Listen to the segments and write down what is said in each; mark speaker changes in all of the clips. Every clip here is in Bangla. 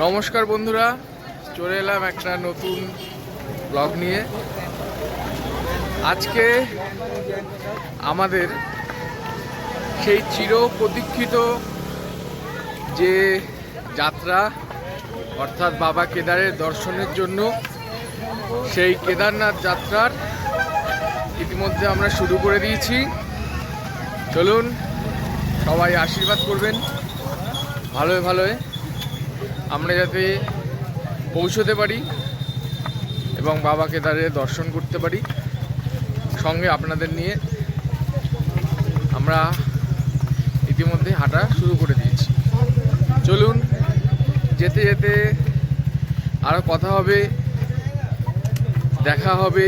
Speaker 1: নমস্কার বন্ধুরা, চলে এলাম একটা নতুন ব্লগ নিয়ে। আজকে আমাদের সেই চির প্রতীক্ষিত যে যাত্রা, অর্থাৎ বাবা কেদারের দর্শনের জন্য সেই কেদারনাথ যাত্রার ইতিমধ্যে আমরা শুরু করে দিয়েছি। চলুন সবাই আশীর্বাদ করবেন ভালোয় ভালোয় আমরা যাতে পৌঁছতে পারি এবং বাবা কেদারের দর্শন করতে পারি। সঙ্গে আপনাদের নিয়ে আমরা ইতিমধ্যে হাঁটা শুরু করে দিয়েছি। চলুন যেতে যেতে আরও কথা হবে, দেখা হবে,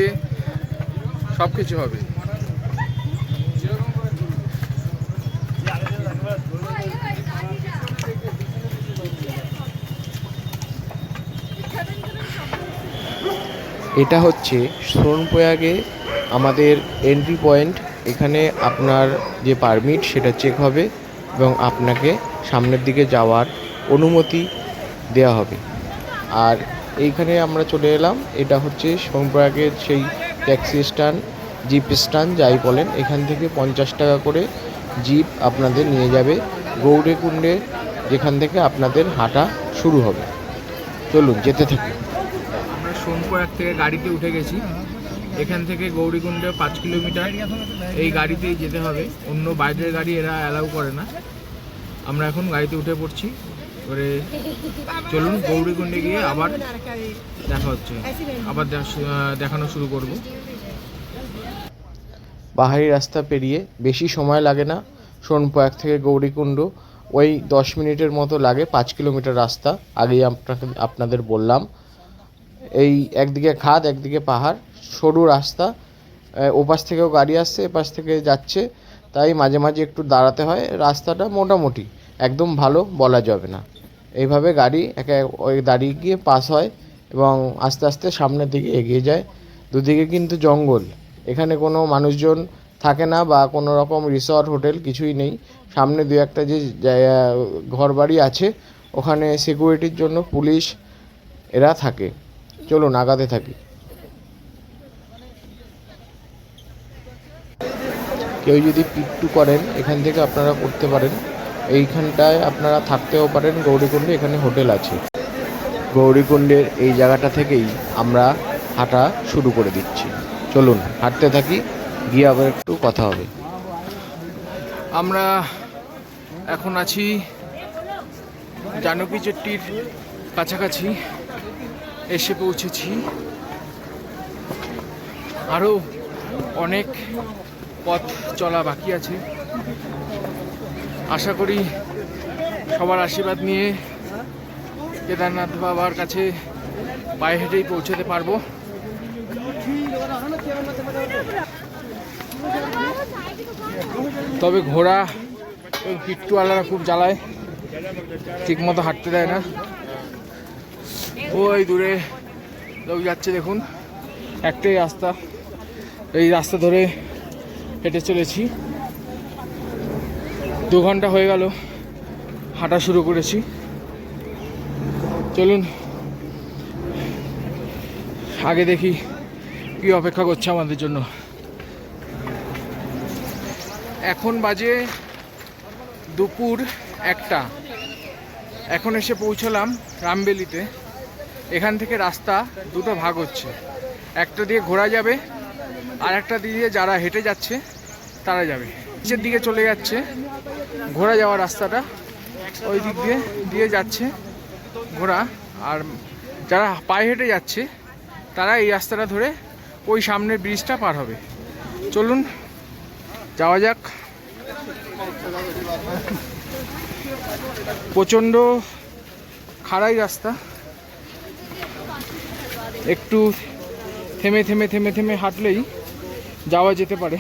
Speaker 1: সব কিছু হবে।
Speaker 2: এটা হচ্ছে সোনপ্রয়াগে আমাদের এন্ট্রি পয়েন্ট। এখানে আপনার যে পারমিট সেটা চেক হবে এবং আপনাকে সামনের দিকে যাওয়ার অনুমতি দেওয়া হবে। আর এইখানে আমরা চলে এলাম, এটা হচ্ছে সোনপ্রয়াগের সেই ট্যাক্সি স্ট্যান্ড, জিপ স্ট্যান্ড যাই বলেন। এখান থেকে 50 টাকা করে জিপ আপনাদের নিয়ে যাবে গৌরীকুণ্ডে, যেখান থেকে আপনাদের হাঁটা শুরু হবে। চলুন যেতে থাকি।
Speaker 1: সোনপ্রয়াগ থেকে গাড়িতে উঠে গেছি। এখান থেকে গৌরীকুণ্ডে 5 কিলোমিটার এই গাড়িতেই যেতে হবে, অন্য বাইরের গাড়ি এরা অ্যালাউ করে না। আমরা এখন গাড়িতে উঠে পড়ছি। এবারে চলুন গৌরীকুণ্ডে গিয়ে আবার দেখা হচ্ছে, আবার দেখানো শুরু করব।
Speaker 2: পাহাড়ি রাস্তা পেরিয়ে বেশি সময় লাগে না। সোনপ্রয়াগ থেকে গৌরীকুণ্ড ওই 10 মিনিটের মতো লাগে, 5 কিলোমিটার রাস্তা। আগেই আপনাদের বললাম। এই একদিকে খাদ, একদিকে পাহাড়, সরু রাস্তা। ওপাশ থেকেও গাড়ি আসছে, এপাশ থেকে যাচ্ছে, তাই মাঝে মাঝে একটু দাঁড়াতে হয়। রাস্তাটা মোটামুটি, একদম ভালো বলা যাবে না। এইভাবে গাড়ি ওই দাঁড়িয়ে গিয়ে পাস হয় এবং আস্তে আস্তে সামনের দিকে এগিয়ে যায়। দুদিকে কিন্তু জঙ্গল, এখানে কোনো মানুষজন থাকে না বা কোনো রকম রিসর্ট হোটেল কিছুই নেই। সামনে দু একটা যে ঘর বাড়ি আছে, ওখানে সিকিউরিটির জন্য পুলিশ এরা থাকে। চলুন আগাতে থাকি। কেউ যদি পিকটু করেন এখান থেকে আপনারা করতে পারেন। এইখানটায় আপনারা থাকতেও পারেন গৌরীকুণ্ডে, এখানে হোটেল আছে। গৌরীকুণ্ডের এই জায়গাটা থেকেই আমরা হাঁটা শুরু করে দিচ্ছি। চলুন হাঁটতে থাকি, গিয়ে আবার একটু কথা হবে।
Speaker 1: আমরা এখন আছি জানকী চেট্টির কাছাকাছি, এসে পৌঁছেছি। আরও অনেক পথ চলা বাকি আছে। আশা করি সবার আশীর্বাদ নিয়ে কেদারনাথ বাবার কাছে পায়ে হেঁটেই পৌঁছতে পারবো। তবে ঘোড়া পিট্টুওয়ালারা খুব জ্বালায়, ঠিক মতো হাঁটতে দেয় না। ওই দূরে লোক যাচ্ছে দেখুন, একটাই রাস্তা, এই রাস্তা ধরে হেঁটে চলেছি। 2 ঘন্টা হয়ে গেল হাঁটা শুরু করেছি। চলুন আগে দেখি কি অপেক্ষা করছে আমাদের জন্য। এখন বাজে দুপুর 1টা। এখন এসে পৌঁছলাম রামবেলিতে। এখান থেকে রাস্তা দুটো ভাগ হচ্ছে, একটা দিয়ে ঘোরা যাবে আর একটা দিয়ে যারা হেঁটে যাচ্ছে তারা যাবে। নিচের দিকে চলে যাচ্ছে ঘোরা যাওয়ার রাস্তাটা, ওই দিক দিয়ে যাচ্ছে ঘোড়া। আর যারা পায়ে হেঁটে যাচ্ছে তারা এই রাস্তাটা ধরে ওই সামনের ব্রিজটা পার হবে। চলুন যাওয়া যাক। প্রচণ্ড খাড়াই রাস্তা, একটু থেমে থেমে থেমে থেমে হাঁটলেই যাওয়া যেতে পারে,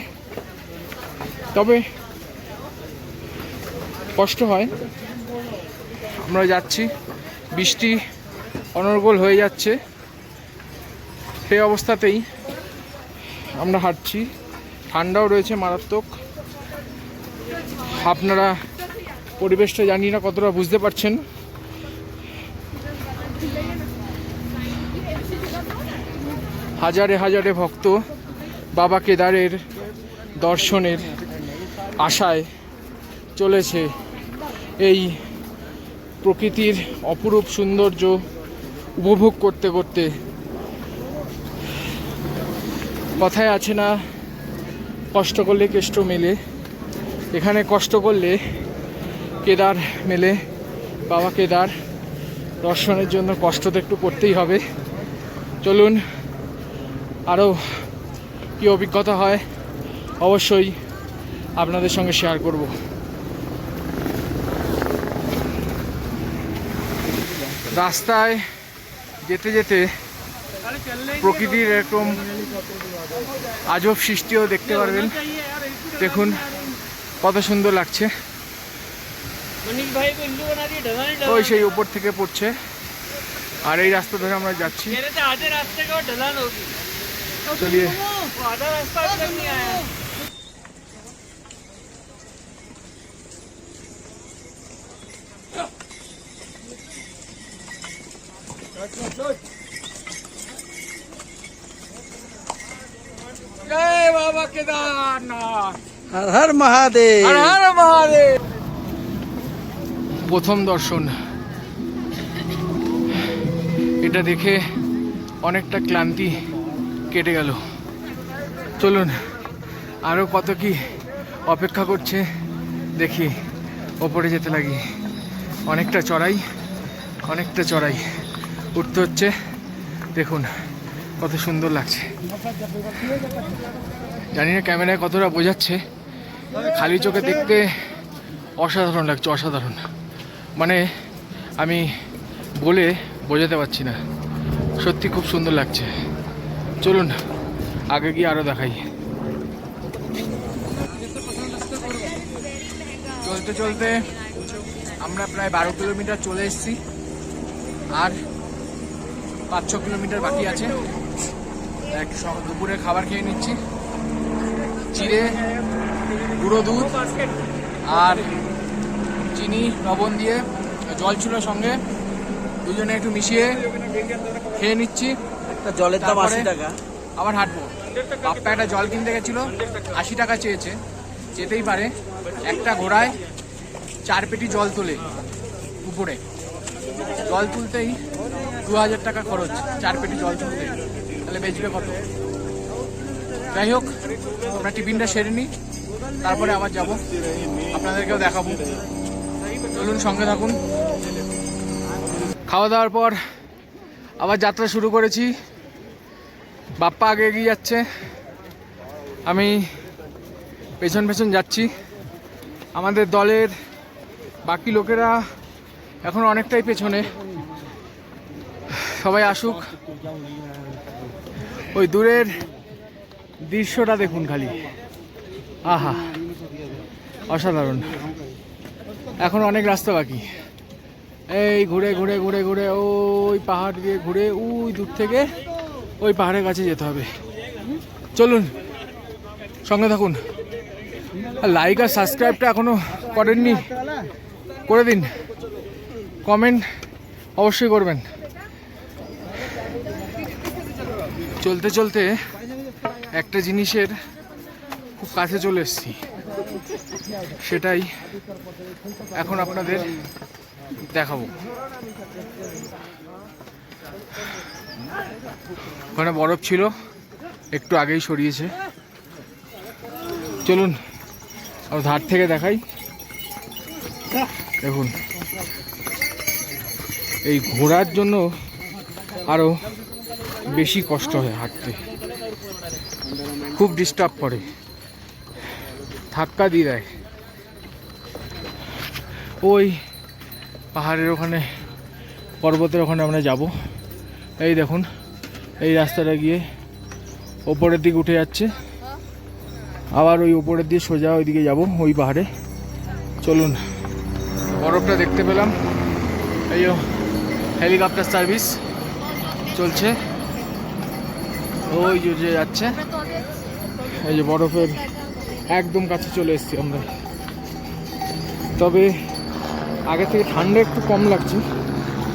Speaker 1: তবে কষ্ট হয়। আমরা যাচ্ছি, বৃষ্টি অনর্গল হয়ে যাচ্ছে, সেই অবস্থাতেই আমরা হাঁটছি। ঠান্ডাও রয়েছে মারাত্মক। আপনারা পরিবেশটা জানি না কতটা বুঝতে পারছেন। হাজারে হাজারে ভক্ত বাবা কেদারের দর্শনের আশায় চলেছে এই প্রকৃতির অপরূপ সৌন্দর্য উপভোগ করতে করতে। কথায় আছে না, কষ্ট করলে কেষ্ট মেলে, এখানে কষ্ট করলে কেদার মেলে। বাবা কেদার দর্শনের জন্য কষ্ট তো একটু করতেই হবে। চলুন, আরও কী অভিজ্ঞতা হয় অবশ্যই আপনাদের সঙ্গে শেয়ার করব। রাস্তায় যেতে যেতে প্রকৃতির এরকম আজব সৃষ্টিও দেখতে পারবেন। দেখুন কত সুন্দর লাগছে। ওই সেই উপর থেকে পড়ছে, আর এই রাস্তা ধরে আমরা যাচ্ছি। চলিয়ে জয় বাবা কেদারনাথ,
Speaker 3: হর হর মহাদেব।
Speaker 1: হর হর মহাদেব। প্রথম দর্শন, এটা দেখে অনেকটা ক্লান্তি কেটে গেল। চলুন আরও কত কি অপেক্ষা করছে দেখি, ওপরে যেতে লাগি। অনেকটা চড়াই, অনেকটা চড়াই উঠতে হচ্ছে। দেখুন কত সুন্দর লাগছে। জানি না ক্যামেরায় কতটা বোঝাচ্ছে, খালি চোখে দেখতে অসাধারণ লাগছে, অসাধারণ। মানে আমি বলে বোঝাতে পারছি না, সত্যি খুব সুন্দর লাগছে। চলুন আগে গিয়ে আরও দেখাই। চলতে চলতে আমরা প্রায় 12 কিলোমিটার চলে এসেছি, আর 5-6 কিলোমিটার বাকি আছে। দুপুরে খাবার খেয়ে নিচ্ছি, চিড়ে, গুঁড়ো দুধ আর চিনি লবণ দিয়ে, জল ছিল সঙ্গে, দুজনে একটু মিশিয়ে খেয়ে নিচ্ছি।
Speaker 3: একটা জলের দাম 80 টাকা।
Speaker 1: আবার হাঁটবো। বাপ্পা একটা জল কিনতে গেছিল, 80 টাকা চেয়েছে, যেতেই পারে। একটা ঘোড়ায় 4 পেটি জল তোলে উপরে, জল তুলতেই 2000 টাকা খরচ, 4 পেটি জল তুলতে, তাহলে বেচবে কত? যাই হোক, আমরা টিফিনটা সেরে নিই, তারপরে আবার যাব, আপনাদেরকেও দেখাবো। চলুন সঙ্গে থাকুন। খাওয়া দাওয়ার পর আবার যাত্রা শুরু করেছি। বাপ্পা আগে এগিয়ে যাচ্ছে, আমি পেছন পেছন যাচ্ছি। আমাদের দলের বাকি লোকেরা এখন অনেকটাই পেছনে, সবাই আসুক। ওই দূরের দৃশ্যটা দেখুন খালি, আহা অসাধারণ। এখন অনেক রাস্তা বাকি, এই ঘুরে ঘুরে ঘুরে ঘুরে ওই পাহাড় দিয়ে ঘুরে ওই দূর থেকে ওই পাহাড়ের কাছে যেতে হবে। চলুন সঙ্গে থাকুন। আর লাইক আর সাবস্ক্রাইবটা এখনও করেননি, করে দিন। কমেন্ট অবশ্যই করবেন। চলতে চলতে একটা জিনিসের খুব কাছে চলে এসেছি, সেটাই এখন আপনাদের দেখাবো। ওখানে বরফ ছিল, একটু আগেই সরিয়েছে। চলুন আর ধার থেকে দেখাই। দেখুন, এই ঘোড়ার জন্য আরও বেশি কষ্ট হয় হাঁটতে, খুব ডিস্টার্ব করে, ধাক্কা দিয়ে দেয়। ওই পাহাড়ের ওখানে, পর্বতের ওখানে আমরা যাব। এই দেখুন, এই রাস্তাটা গিয়ে ওপরের দিকে উঠে যাচ্ছে, আবার ওই উপরের দিয়ে সোজা ওইদিকে যাব, ওই পাহাড়ে। চলুন, বরফটা দেখতে পেলাম। এই হেলিকপ্টার সার্ভিস চলছে, ওই যে যাচ্ছে। এই যে বরফের একদম কাছে চলে এসেছি আমরা। তবে আগে থেকে ঠান্ডা একটু কম লাগছে,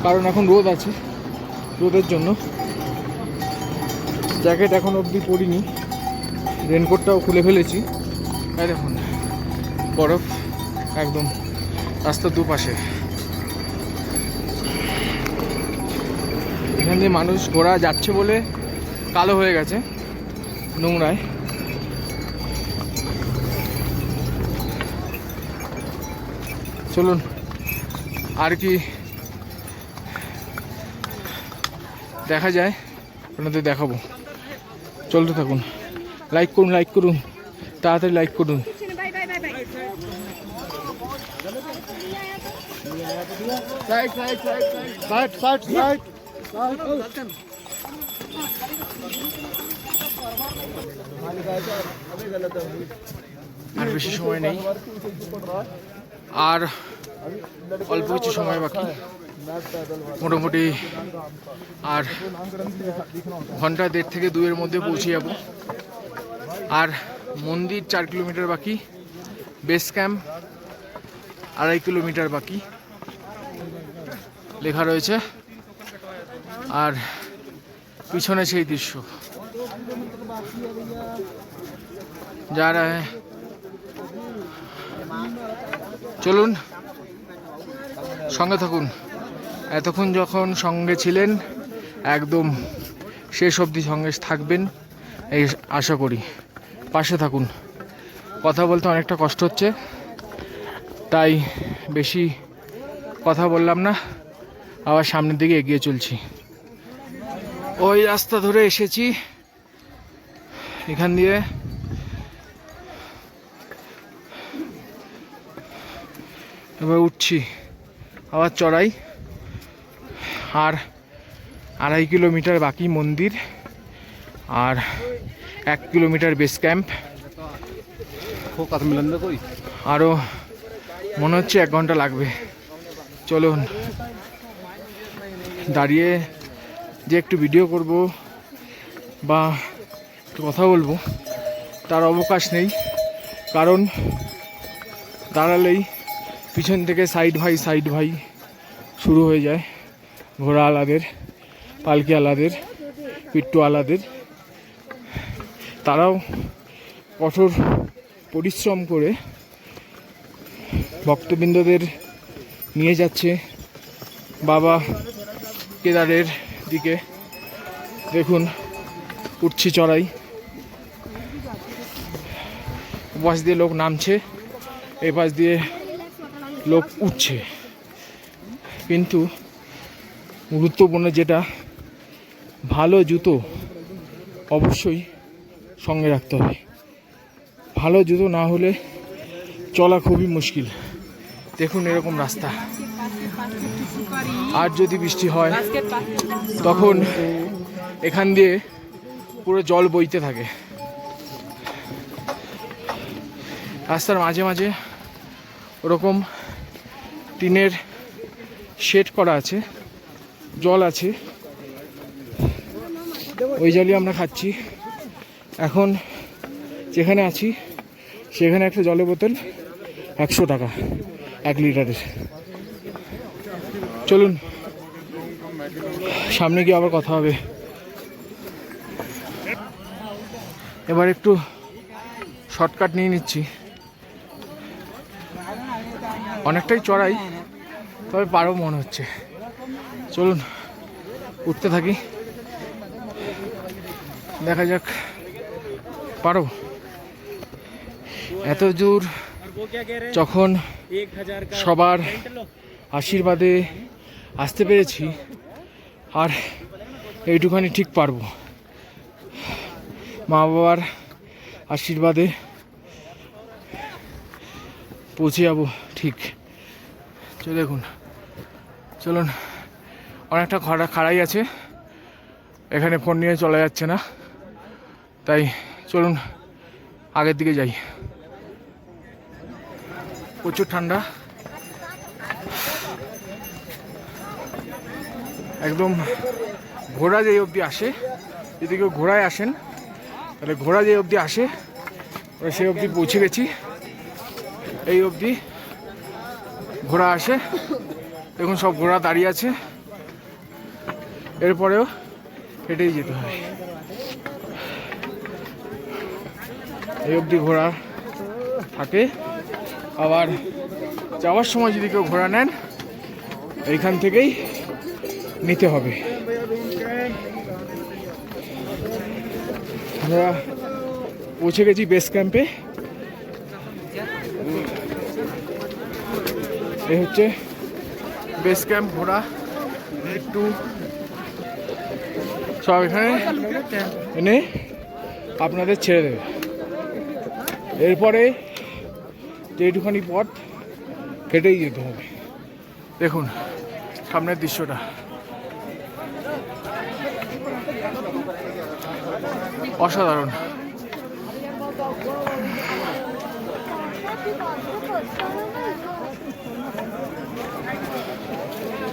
Speaker 1: কারণ এখন রোদ আছে, রোদের জন্য। জ্যাকেট এখন অবধি পরিনি, রেনকোটটাও খুলে ফেলেছি। এই দেখুন বরফ একদম রাস্তার দুপাশে। এখান দিয়ে মানুষ ঘোড়া যাচ্ছে বলে কালো হয়ে গেছে নোংরায়। চলুন আর কি দেখা যায় আপনাদের দেখাবো। চলতে থাকুন, লাইক করুন, লাইক করুন, তাড়াতাড়ি লাইক করুন। আর বেশি সময় নেই, আর অল্প কিছু সময় বাকি, মোটামুটি আর ঘন্টা 1.5 থেকে 2-এর মধ্যে পৌঁছে যাব। আর মন্দির 4 কিলোমিটার বাকি, বেস ক্যাম্প 2.5 কিলোমিটার বাকি লেখা রয়েছে। আর পিছনে সেই দৃশ্য যারা, চলুন সঙ্গে থাকুন। এতক্ষণ যখন সঙ্গে ছিলেন একদম শেষ অবধি সঙ্গে থাকবেন এই আশা করি। পাশে থাকুন। কথা বলতে অনেকটা কষ্ট হচ্ছে, তাই বেশি কথা বললাম না, আবার সামনের দিকে এগিয়ে চলছি। ওই রাস্তা ধরে এসেছি, এখান দিয়ে এবার উঠছি আবার চড়াই। আর 2.5 কিলোমিটার বাকি মন্দির, আর 1 কিলোমিটার বেস ক্যাম্প। আরও মনে হচ্ছে 1 ঘন্টা লাগবে। চলুন, দাঁড়িয়ে যে একটু ভিডিও করব বা একটু কথা বলবো তার অবকাশ নেই, কারণ দাঁড়ালেই পিছন থেকে সাইড ভাই শুরু হয়ে যায়। ঘোড়া আলাদের, পালকি আলাদের, পিট্টু আলাদের। তারাও কঠোর পরিশ্রম করে ভক্তবৃন্দদের নিয়ে যাচ্ছে বাবা কেদারের দিকে। দেখুন উঠছি চড়াই, পাশ দিয়ে লোক নামছে, এই পাশ দিয়ে লোক উঠছে। কিন্তু গুরুত্বপূর্ণ যেটা, ভালো জুতো অবশ্যই সঙ্গে রাখতে হবে। ভালো জুতো না হলে চলা খুবই মুশকিল। দেখুন এরকম রাস্তা, আর যদি বৃষ্টি হয় তখন এখান দিয়ে পুরো জল বইতে থাকে। রাস্তার মাঝে মাঝে ওরকম টিনের শেড করা আছে, জল আছে, ওই জলই আমরা খাচ্ছি। এখন যেখানে আছি সেখানে একটা জলের বোতল 100 টাকা 1 লিটারের। চলুন সামনে গিয়ে আবার কথা হবে। এবার একটু শর্টকাট নিয়ে নিচ্ছি, অনেকটাই চড়াই, তবে পারও মনে হচ্ছে। চলুন উঠতে থাকি, দেখা যাক পারো। এত দূর যখন সবার আশীর্বাদে আসতে পেরেছি, আর এইটুখানি ঠিক পারবো। মা বাবার আশীর্বাদে পৌঁছে যাবো ঠিক। চলে দেখুন, চলুন। অনেকটা খাড়াই আছে, এখানে ফোন নিয়ে চলা যাচ্ছে না, তাই চলুন আগের দিকে যাই। প্রচুর ঠান্ডা, একদম ঘোড়া যেই অবধি আসে, যদি কেউ ঘোড়ায় আসেন তাহলে ঘোড়া যেই অবধি আসে সেই অবধি পৌঁছে গেছি। এই অবধি ঘোড়া আসে, দেখুন সব ঘোড়া দাঁড়িয়ে আছে, এরপরেও হেঁটেই যেতে হয়। এই অবধি ঘোড়া থাকে, আবার যাওয়ার সময় যদি কেউ ঘোড়া নেন এইখান থেকেই নিতে হবে। আমরা পৌঁছে গেছি বেস ক্যাম্পে। এই হচ্ছে বেস ক্যাম্প। ঘোড়া একটু সব এখানে এনে আপনাদের ছেড়ে দেবে। এরপরে যেটুখানি পথ হেঁটেই যেতে হবে। দেখুন সামনের দৃশ্যটা, অসাধারণ।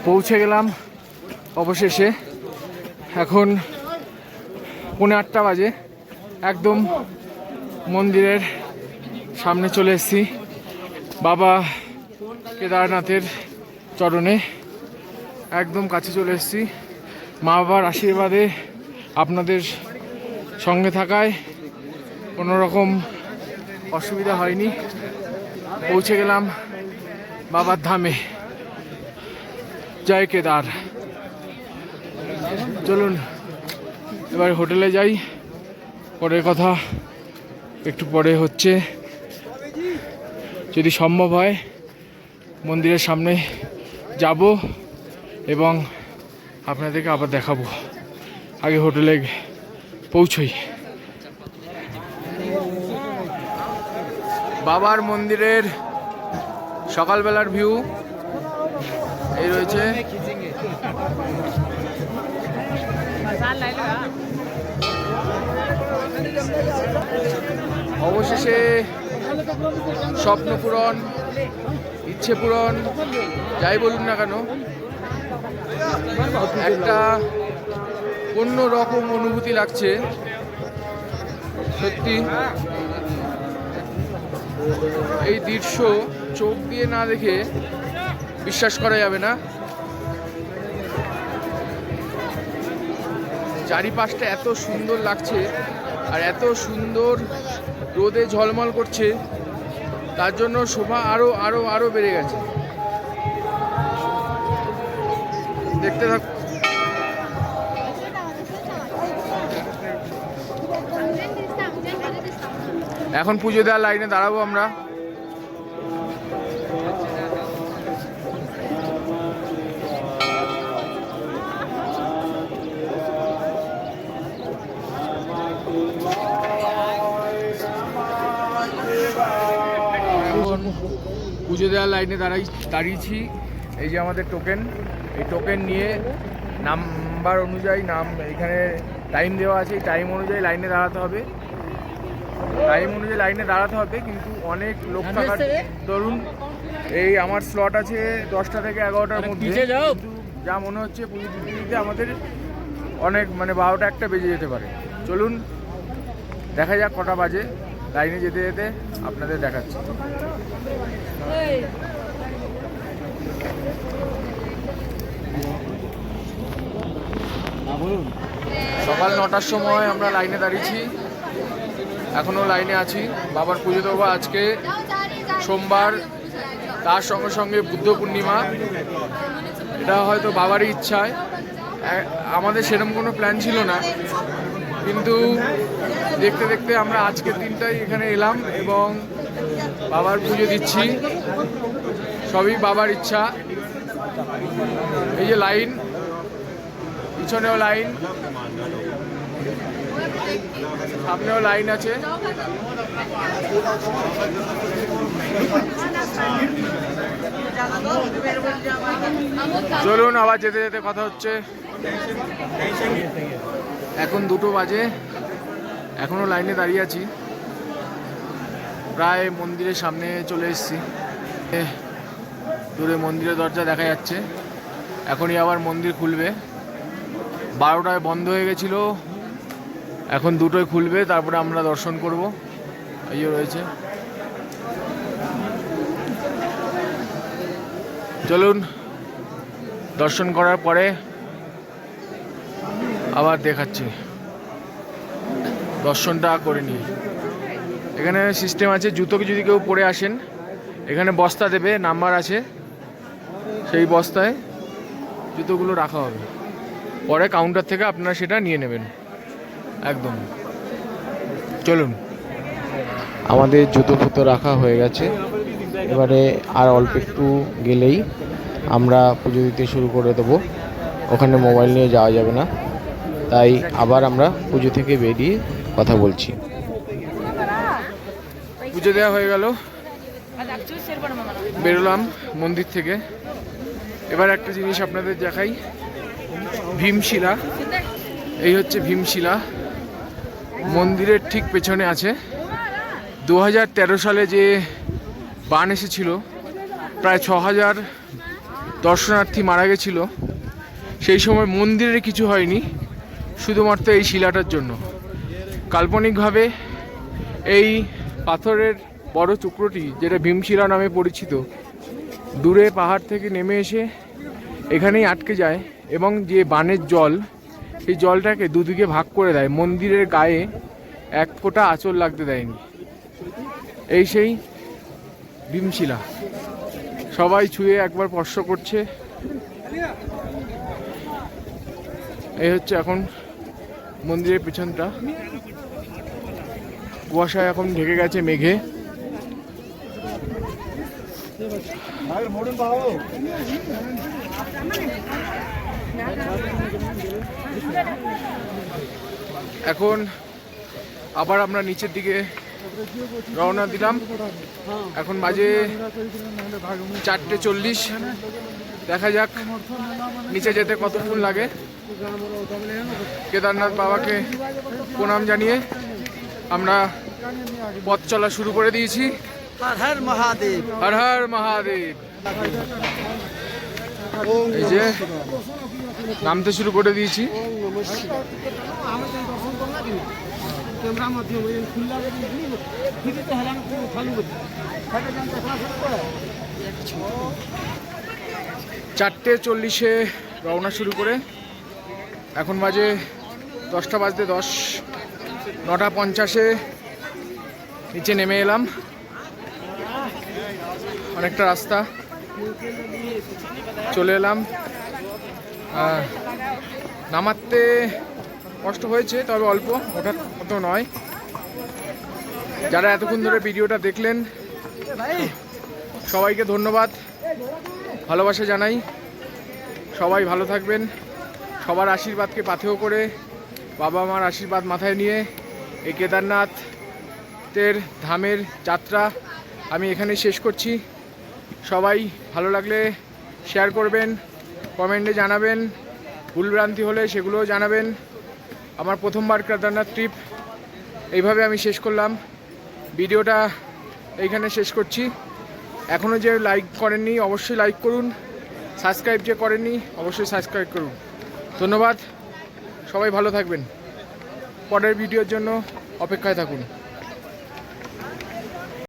Speaker 1: পৌঁছে গেলাম অবশেষে। এখন 8:45 বাজে। একদম মন্দিরের সামনে চলে এসেছি, বাবা কেদারনাথের চরণে একদম কাছে চলে এসেছি। মা বাবার আশীর্বাদে আপনাদের সঙ্গে থাকায় কোনো রকম অসুবিধা হয়নি। পৌঁছে গেলাম বাবার ধামে। জয় কেদার। চলুন এবার হোটেলে যাই। পরের কথা একটু পরে হচ্ছে, যদি সম্ভব হয় মন্দিরের সামনে যাব এবং আপনাদেরকে আবার দেখাবো। আগে হোটেলে পৌঁছই। বাবার মন্দিরের সকালবেলার ভিউ এই রয়েছে। অবশেষে স্বপ্ন পূরণ, ইচ্ছে পূরণ, যাই বলুন না কেন, একটা অন্য রকম অনুভূতি লাগছে সত্যি। এই দৃশ্য চোখ দিয়ে না দেখে বিশ্বাস করা যাবে না। চারিপাশটা এত সুন্দর লাগছে আর এত সুন্দর রোদে ঝলমল করছে, তার জন্য শোভা আরো আরো আরো বেড়ে গেছে। দেখতে থাক। এখন পুজো দেওয়ার লাইনে দাঁড়াবো আমরা। পুজো দেওয়ার লাইনে দাঁড়িয়েছি। এই যে আমাদের টোকেন, এই টোকেন নিয়ে নাম্বার অনুযায়ী এখানে টাইম দেওয়া আছে, এই টাইম অনুযায়ী লাইনে দাঁড়াতে হবে। কিন্তু অনেক লোক থাকার ধরুন এই আমার স্লট আছে 10টা থেকে 11টার মধ্যে, যা মনে হচ্ছে পুজো দিতে আমাদের অনেক 12টা 1টা বেজে যেতে পারে। চলুন দেখা যাক কটা বাজে। লাইনে যেতে যেতে আপনাদের দেখাচ্ছি। সকাল 9টার সময় আমরা লাইনে দাঁড়িয়েছি, এখনও লাইনে আছি। বাবার পুজো দেবো আজকে সোমবার, তার সঙ্গে সঙ্গে বুদ্ধ পূর্ণিমা। এটা হয়তো বাবারই ইচ্ছায়, আমাদের সেরকম কোনো প্ল্যান ছিল না, কিন্তু দেখতে দেখতে আমরা আজকের দিনটাই এখানে এলাম এবং বাবার পুজো দিচ্ছি। সবই বাবার ইচ্ছা। এই যে লাইন, পিছনেও লাইন, সামনেও লাইন আছে। চলুন আবার যেতে যেতে কথা হচ্ছে। এখন 2টো বাজে, এখনো লাইনে দাঁড়িয়ে আছি। প্রায় মন্দিরের সামনে চলে এসেছি। দূরে মন্দিরের দরজা দেখা যাচ্ছে। এখনই আবার মন্দির খুলবে। 12টায় বন্ধ হয়ে গেছিল, এখন 2টোয় খুলবে, তারপরে আমরা দর্শন করব। এই যে রয়েছে। চলুন দর্শন করার পরে আবার দেখাচ্ছি, দর্শনটা করে নিই। এখানে সিস্টেম আছে, জুতোকে যদি কেউ পরে আসেন এখানে বস্তা দেবে, নাম্বার আছে, সেই বস্তায় জুতোগুলো রাখা হবে, পরে কাউন্টার থেকে আপনারা সেটা নিয়ে নেবেন। একদম চলুন।
Speaker 2: আমাদের জুতো ফুতো রাখা হয়ে গেছে, এবারে আর অল্প একটু গেলেই আমরা পুজো দিতে শুরু করে দেবো। ওখানে মোবাইল নিয়ে যাওয়া যাবে না, তাই আবার আমরা পুজো থেকে বেরিয়ে কথা বলছি।
Speaker 1: পুজো দেওয়া হয়ে গেল, বেরোলাম মন্দির থেকে। এবার একটা জিনিস আপনাদের দেখাই, ভীমশিলা। এই হচ্ছে ভীমশিলা, মন্দিরের ঠিক পেছনে আছে। 2013 সালে যে বান এসেছিল, প্রায় 6000 দর্শনার্থী মারা গেছিল। সেই সময় মন্দিরের কিছু হয়নি, শুধুমাত্র এই শিলাটার জন্য। কাল্পনিকভাবে এই পাথরের বড় টুকরোটি, যেটা ভীমশিলা নামে পরিচিত, দূরে পাহাড় থেকে নেমে এসে এখানেই আটকে যায় এবং যে বানের জল, সেই জলটাকে দুদিকে ভাগ করে দেয়। মন্দিরের গায়ে এক ফোঁটা আঁচড় লাগতে দেয়নি। এই সেই ভীমশিলা, সবাই ছুঁয়ে একবার স্পর্শ করছে। এই হচ্ছে এখন মন্দিরের পেছনটা, কুয়াশায় এখন ঢেকে গেছে মেঘে। এখন আবার আমরা নিচের দিকে রওনা দিলাম। এখন বাজে 4:40। দেখা যাক নিচে যেতে কতক্ষণ লাগে। কেদারনাথ বাবাকে প্রণাম জানিয়ে আমরা পথ চলা শুরু করে দিয়েছি।
Speaker 3: হর হর মহাদেব।
Speaker 1: হর হর মহাদেব। এই যে নামতে শুরু করে দিয়েছি। চারটে 40-এ রওনা শুরু করে এখন বাজে 10টা বাজতে 10। 9:50-এ নিচে নেমে এলাম। অনেকটা রাস্তা চলে এলাম। নামাতে কষ্ট হয়েছে, তবে অল্প, ওঠার মতো নয়। যারা এতক্ষণ ধরে ভিডিওটা দেখলেন সবাইকে ধন্যবাদ, ভালোবাসা জানাই। সবাই ভালো থাকবেন। সবার আশীর্বাদকে পাথেয় করে, বাবা মার আশীর্বাদ মাথায় নিয়ে এই কেদারনাথের ধামের যাত্রা আমি এখানেই শেষ করছি। সবাই ভালো লাগলে শেয়ার করবেন, কমেন্টে জানাবেন, ভুলভ্রান্তি হলে সেগুলোও জানাবেন। আমার প্রথমবার কেদারনাথ ট্রিপ, এইভাবে আমি শেষ করলাম। ভিডিওটা এইখানে শেষ করছি। এখনও যে লাইক করেননি অবশ্যই লাইক করুন, সাবস্ক্রাইব যে করেননি অবশ্যই সাবস্ক্রাইব করুন। ধন্যবাদ, সবাই ভালো থাকবেন। পরের ভিডিওর জন্য অপেক্ষায় থাকুন।